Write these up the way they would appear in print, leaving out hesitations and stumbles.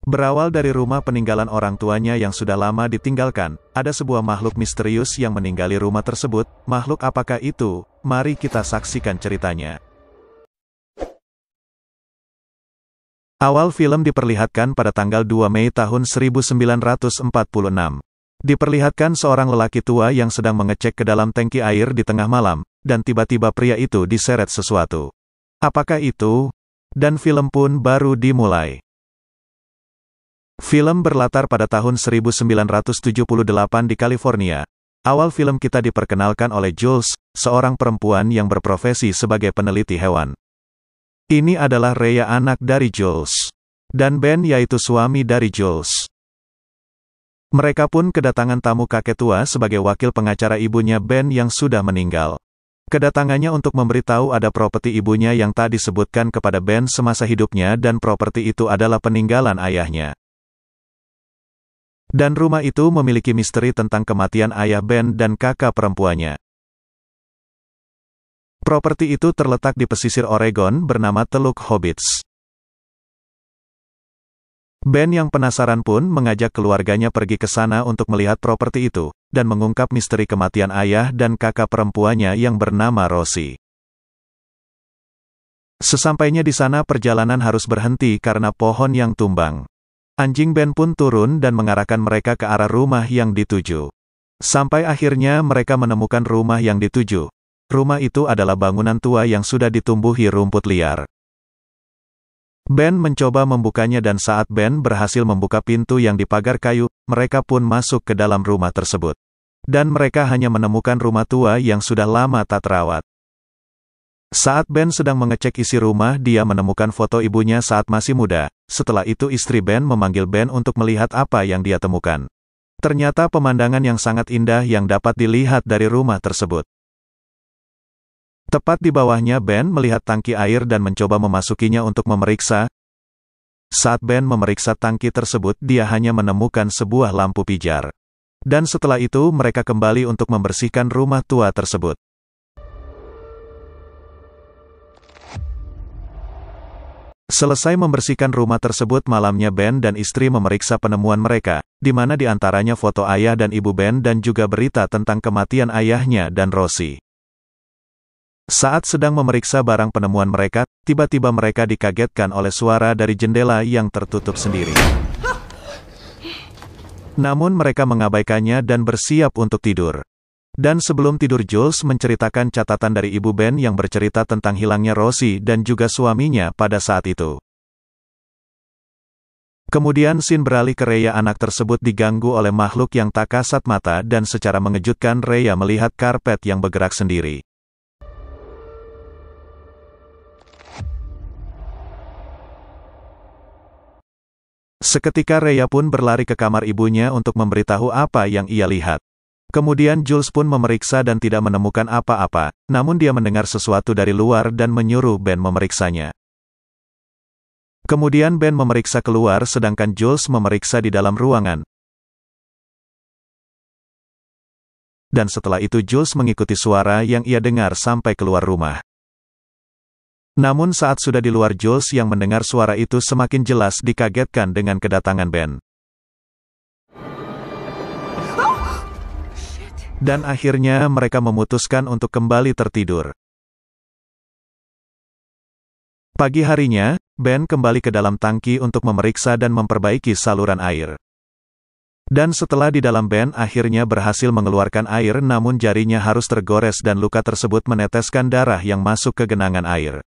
Berawal dari rumah peninggalan orang tuanya yang sudah lama ditinggalkan, ada sebuah makhluk misterius yang meninggali rumah tersebut. Makhluk apakah itu? Mari kita saksikan ceritanya. Awal film diperlihatkan pada tanggal 2 Mei tahun 1946. Diperlihatkan seorang lelaki tua yang sedang mengecek ke dalam tangki air di tengah malam, dan tiba-tiba pria itu diseret sesuatu. Apakah itu? Dan film pun baru dimulai. Film berlatar pada tahun 1978 di California. Awal film kita diperkenalkan oleh Jules, seorang perempuan yang berprofesi sebagai peneliti hewan. Ini adalah Rhea, anak dari Jules. Dan Ben, yaitu suami dari Jules. Mereka pun kedatangan tamu kakek tua sebagai wakil pengacara ibunya Ben yang sudah meninggal. Kedatangannya untuk memberitahu ada properti ibunya yang tak disebutkan kepada Ben semasa hidupnya, dan properti itu adalah peninggalan ayahnya. Dan rumah itu memiliki misteri tentang kematian ayah Ben dan kakak perempuannya. Properti itu terletak di pesisir Oregon bernama Teluk Hobbits. Ben yang penasaran pun mengajak keluarganya pergi ke sana untuk melihat properti itu, dan mengungkap misteri kematian ayah dan kakak perempuannya yang bernama Rosie. Sesampainya di sana perjalanan harus berhenti karena pohon yang tumbang. Anjing Ben pun turun dan mengarahkan mereka ke arah rumah yang dituju. Sampai akhirnya mereka menemukan rumah yang dituju. Rumah itu adalah bangunan tua yang sudah ditumbuhi rumput liar. Ben mencoba membukanya, dan saat Ben berhasil membuka pintu yang dipagar kayu, mereka pun masuk ke dalam rumah tersebut. Dan mereka hanya menemukan rumah tua yang sudah lama tak terawat. Saat Ben sedang mengecek isi rumah, dia menemukan foto ibunya saat masih muda. Setelah itu istri Ben memanggil Ben untuk melihat apa yang dia temukan. Ternyata pemandangan yang sangat indah yang dapat dilihat dari rumah tersebut. Tepat di bawahnya Ben melihat tangki air dan mencoba memasukinya untuk memeriksa. Saat Ben memeriksa tangki tersebut, dia hanya menemukan sebuah lampu pijar. Dan setelah itu mereka kembali untuk membersihkan rumah tua tersebut. Selesai membersihkan rumah tersebut, malamnya Ben dan istri memeriksa penemuan mereka, di mana di antaranya foto ayah dan ibu Ben dan juga berita tentang kematian ayahnya dan Rosie. Saat sedang memeriksa barang penemuan mereka, tiba-tiba mereka dikagetkan oleh suara dari jendela yang tertutup sendiri. Namun mereka mengabaikannya dan bersiap untuk tidur. Dan sebelum tidur, Jules menceritakan catatan dari ibu Ben yang bercerita tentang hilangnya Rosie dan juga suaminya pada saat itu. Kemudian scene beralih ke Rhea. Anak tersebut diganggu oleh makhluk yang tak kasat mata, dan secara mengejutkan Rhea melihat karpet yang bergerak sendiri. Seketika Rhea pun berlari ke kamar ibunya untuk memberitahu apa yang ia lihat. Kemudian Jules pun memeriksa dan tidak menemukan apa-apa, namun dia mendengar sesuatu dari luar dan menyuruh Ben memeriksanya. Kemudian Ben memeriksa keluar sedangkan Jules memeriksa di dalam ruangan. Dan setelah itu Jules mengikuti suara yang ia dengar sampai keluar rumah. Namun saat sudah di luar, Jules yang mendengar suara itu semakin jelas dikagetkan dengan kedatangan Ben. Dan akhirnya mereka memutuskan untuk kembali tertidur. Pagi harinya, Ben kembali ke dalam tangki untuk memeriksa dan memperbaiki saluran air. Dan setelah di dalam, Ben akhirnya berhasil mengeluarkan air, namun jarinya harus tergores dan luka tersebut meneteskan darah yang masuk ke genangan air.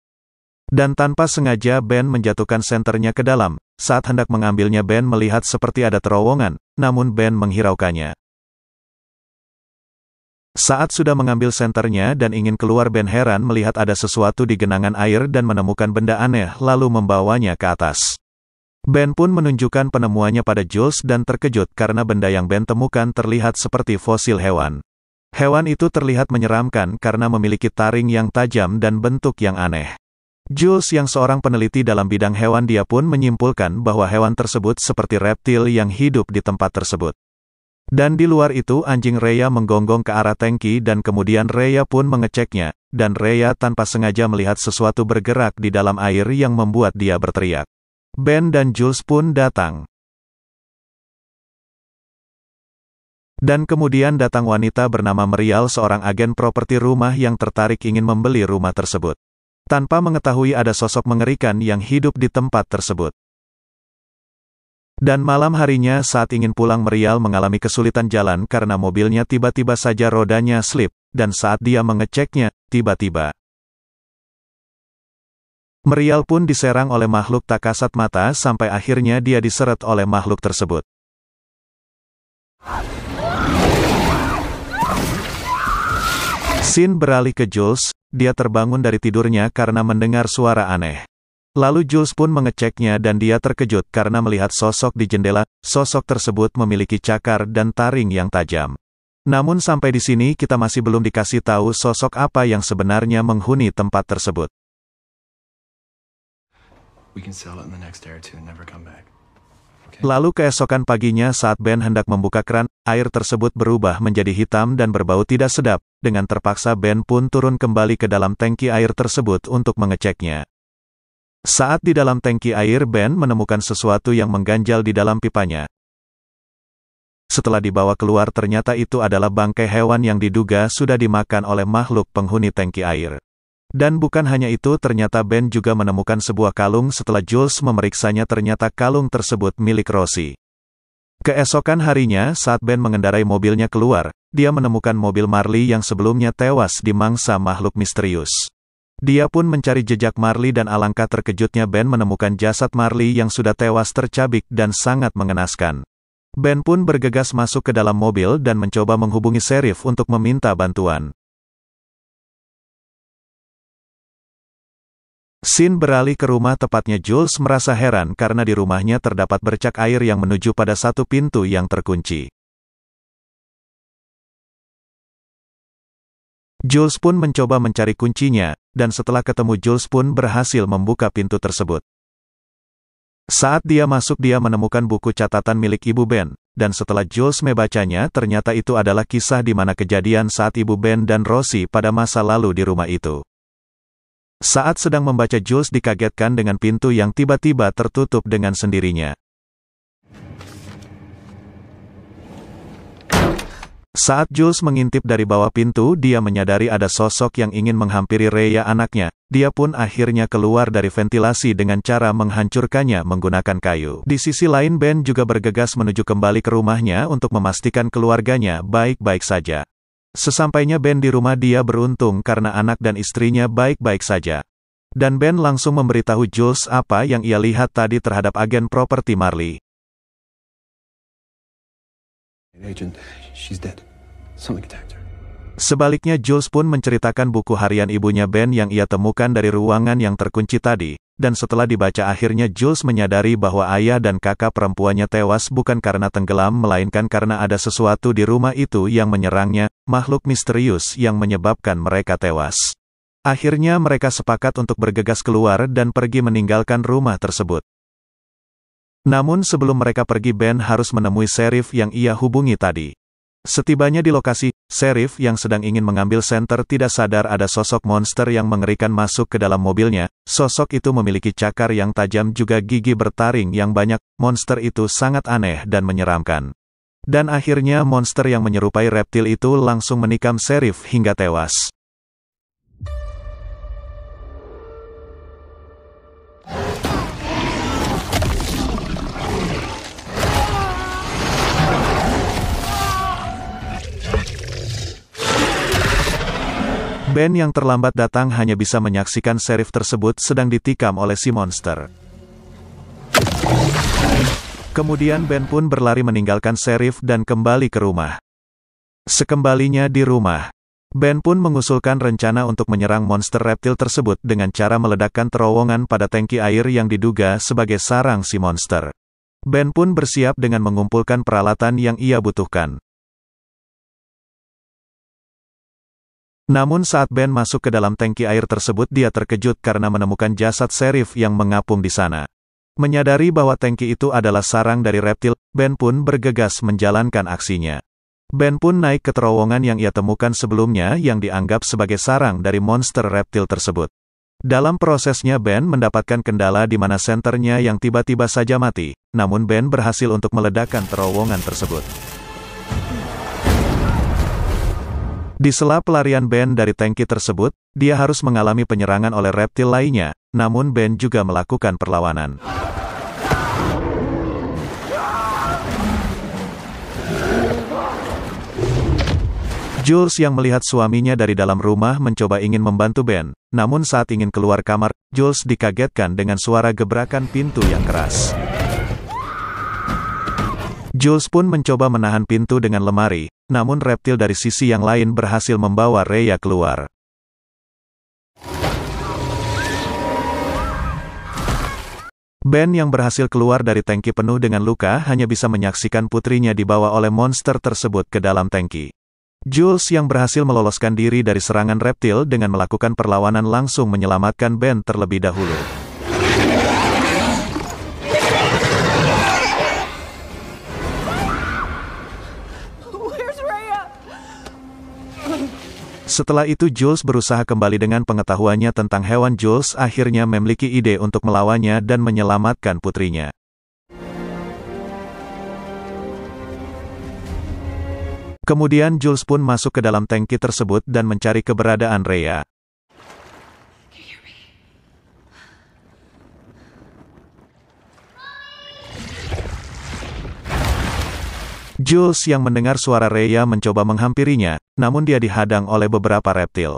Dan tanpa sengaja Ben menjatuhkan senternya ke dalam. Saat hendak mengambilnya, Ben melihat seperti ada terowongan, namun Ben menghiraukannya. Saat sudah mengambil senternya dan ingin keluar, Ben heran melihat ada sesuatu di genangan air dan menemukan benda aneh lalu membawanya ke atas. Ben pun menunjukkan penemuannya pada Jules dan terkejut karena benda yang Ben temukan terlihat seperti fosil hewan. Hewan itu terlihat menyeramkan karena memiliki taring yang tajam dan bentuk yang aneh. Jules yang seorang peneliti dalam bidang hewan, dia pun menyimpulkan bahwa hewan tersebut seperti reptil yang hidup di tempat tersebut. Dan di luar itu anjing Rhea menggonggong ke arah tangki dan kemudian Rhea pun mengeceknya, dan Rhea tanpa sengaja melihat sesuatu bergerak di dalam air yang membuat dia berteriak. Ben dan Jules pun datang. Dan kemudian datang wanita bernama Merial, seorang agen properti rumah yang tertarik ingin membeli rumah tersebut. Tanpa mengetahui ada sosok mengerikan yang hidup di tempat tersebut. Dan malam harinya saat ingin pulang, Merial mengalami kesulitan jalan karena mobilnya tiba-tiba saja rodanya slip, dan saat dia mengeceknya, tiba-tiba Merial pun diserang oleh makhluk tak kasat mata sampai akhirnya dia diseret oleh makhluk tersebut. Scene beralih ke Jules, dia terbangun dari tidurnya karena mendengar suara aneh. Lalu Jules pun mengeceknya dan dia terkejut karena melihat sosok di jendela. Sosok tersebut memiliki cakar dan taring yang tajam. Namun sampai di sini kita masih belum dikasih tahu sosok apa yang sebenarnya menghuni tempat tersebut. Lalu keesokan paginya saat Ben hendak membuka keran, air tersebut berubah menjadi hitam dan berbau tidak sedap. Dengan terpaksa Ben pun turun kembali ke dalam tangki air tersebut untuk mengeceknya. Saat di dalam tangki air, Ben menemukan sesuatu yang mengganjal di dalam pipanya. Setelah dibawa keluar, ternyata itu adalah bangkai hewan yang diduga sudah dimakan oleh makhluk penghuni tangki air. Dan bukan hanya itu, ternyata Ben juga menemukan sebuah kalung. Setelah Jules memeriksanya, ternyata kalung tersebut milik Rosie. Keesokan harinya, saat Ben mengendarai mobilnya keluar, dia menemukan mobil Marley yang sebelumnya tewas dimangsa makhluk misterius. Dia pun mencari jejak Marley dan alangkah terkejutnya Ben menemukan jasad Marley yang sudah tewas tercabik dan sangat mengenaskan. Ben pun bergegas masuk ke dalam mobil dan mencoba menghubungi Sheriff untuk meminta bantuan. Scene beralih ke rumah, tepatnya Jules merasa heran karena di rumahnya terdapat bercak air yang menuju pada satu pintu yang terkunci. Jules pun mencoba mencari kuncinya, dan setelah ketemu Jules pun berhasil membuka pintu tersebut. Saat dia masuk, dia menemukan buku catatan milik ibu Ben, dan setelah Jules membacanya, ternyata itu adalah kisah di mana kejadian saat ibu Ben dan Rosie pada masa lalu di rumah itu. Saat sedang membaca, Jules dikagetkan dengan pintu yang tiba-tiba tertutup dengan sendirinya. Saat Jules mengintip dari bawah pintu, dia menyadari ada sosok yang ingin menghampiri Rhea, anaknya. Dia pun akhirnya keluar dari ventilasi dengan cara menghancurkannya menggunakan kayu. Di sisi lain, Ben juga bergegas menuju kembali ke rumahnya untuk memastikan keluarganya baik-baik saja. Sesampainya Ben di rumah, dia beruntung karena anak dan istrinya baik-baik saja. Dan Ben langsung memberitahu Jules apa yang ia lihat tadi terhadap agen properti Marley. Agent, she's dead. Something attacked her. Sebaliknya, Jules pun menceritakan buku harian ibunya Ben yang ia temukan dari ruangan yang terkunci tadi. Dan setelah dibaca, akhirnya Jules menyadari bahwa ayah dan kakak perempuannya tewas bukan karena tenggelam, melainkan karena ada sesuatu di rumah itu yang menyerangnya, makhluk misterius yang menyebabkan mereka tewas. Akhirnya mereka sepakat untuk bergegas keluar dan pergi meninggalkan rumah tersebut. Namun sebelum mereka pergi, Ben harus menemui Sheriff yang ia hubungi tadi. Setibanya di lokasi, Sheriff yang sedang ingin mengambil senter tidak sadar ada sosok monster yang mengerikan masuk ke dalam mobilnya. Sosok itu memiliki cakar yang tajam juga gigi bertaring yang banyak. Monster itu sangat aneh dan menyeramkan. Dan akhirnya monster yang menyerupai reptil itu langsung menikam Sheriff hingga tewas. Ben yang terlambat datang hanya bisa menyaksikan Sheriff tersebut sedang ditikam oleh si monster. Kemudian Ben pun berlari meninggalkan Sheriff dan kembali ke rumah. Sekembalinya di rumah, Ben pun mengusulkan rencana untuk menyerang monster reptil tersebut dengan cara meledakkan terowongan pada tangki air yang diduga sebagai sarang si monster. Ben pun bersiap dengan mengumpulkan peralatan yang ia butuhkan. Namun saat Ben masuk ke dalam tangki air tersebut, dia terkejut karena menemukan jasad Sheriff yang mengapung di sana. Menyadari bahwa tangki itu adalah sarang dari reptil, Ben pun bergegas menjalankan aksinya. Ben pun naik ke terowongan yang ia temukan sebelumnya yang dianggap sebagai sarang dari monster reptil tersebut. Dalam prosesnya Ben mendapatkan kendala di mana senternya yang tiba-tiba saja mati, namun Ben berhasil untuk meledakkan terowongan tersebut. Di sela pelarian Ben dari tangki tersebut, dia harus mengalami penyerangan oleh reptil lainnya, namun Ben juga melakukan perlawanan. Jules yang melihat suaminya dari dalam rumah mencoba ingin membantu Ben, namun saat ingin keluar kamar, Jules dikagetkan dengan suara gebrakan pintu yang keras. Jules pun mencoba menahan pintu dengan lemari, namun reptil dari sisi yang lain berhasil membawa Rhea keluar. Ben yang berhasil keluar dari tangki penuh dengan luka hanya bisa menyaksikan putrinya dibawa oleh monster tersebut ke dalam tangki. Jules yang berhasil meloloskan diri dari serangan reptil dengan melakukan perlawanan langsung menyelamatkan Ben terlebih dahulu. Setelah itu Jules berusaha kembali dengan pengetahuannya tentang hewan. Jules akhirnya memiliki ide untuk melawannya dan menyelamatkan putrinya. Kemudian Jules pun masuk ke dalam tangki tersebut dan mencari keberadaan Rhea. Jules yang mendengar suara Rhea mencoba menghampirinya, namun dia dihadang oleh beberapa reptil.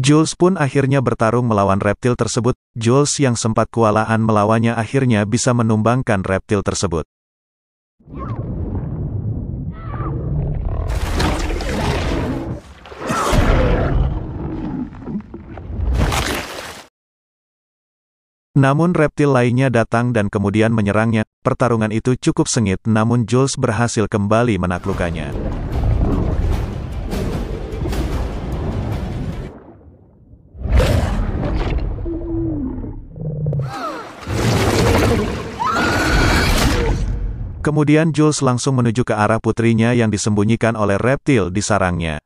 Jules pun akhirnya bertarung melawan reptil tersebut. Jules yang sempat kewalahan melawannya akhirnya bisa menumbangkan reptil tersebut. Namun reptil lainnya datang dan kemudian menyerangnya. Pertarungan itu cukup sengit, namun Jules berhasil kembali menaklukkannya. Kemudian Jules langsung menuju ke arah putrinya yang disembunyikan oleh reptil di sarangnya.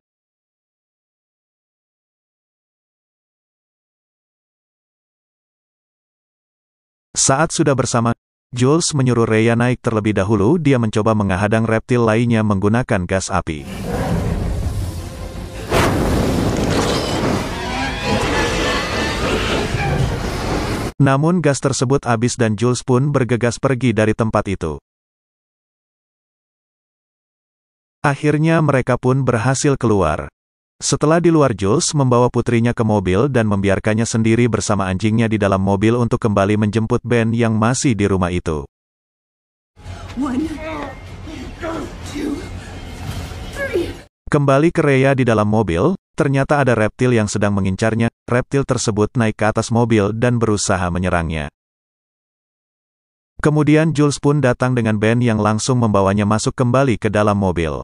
Saat sudah bersama, Jules menyuruh Rhea naik terlebih dahulu. Dia mencoba menghadang reptil lainnya menggunakan gas api. Namun gas tersebut habis dan Jules pun bergegas pergi dari tempat itu. Akhirnya mereka pun berhasil keluar. Setelah di luar, Jules membawa putrinya ke mobil dan membiarkannya sendiri bersama anjingnya di dalam mobil untuk kembali menjemput Ben yang masih di rumah itu. 1, 2, 3. Kembali ke Rhea di dalam mobil, ternyata ada reptil yang sedang mengincarnya. Reptil tersebut naik ke atas mobil dan berusaha menyerangnya. Kemudian Jules pun datang dengan Ben yang langsung membawanya masuk kembali ke dalam mobil.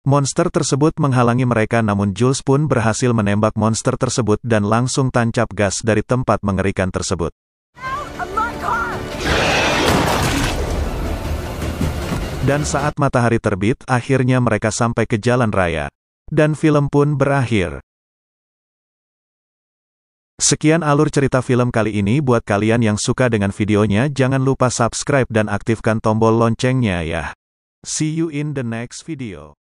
Monster tersebut menghalangi mereka, namun Jules pun berhasil menembak monster tersebut dan langsung tancap gas dari tempat mengerikan tersebut. Dan saat matahari terbit, akhirnya mereka sampai ke jalan raya. Dan film pun berakhir. Sekian alur cerita film kali ini. Buat kalian yang suka dengan videonya, jangan lupa subscribe dan aktifkan tombol loncengnya ya. See you in the next video.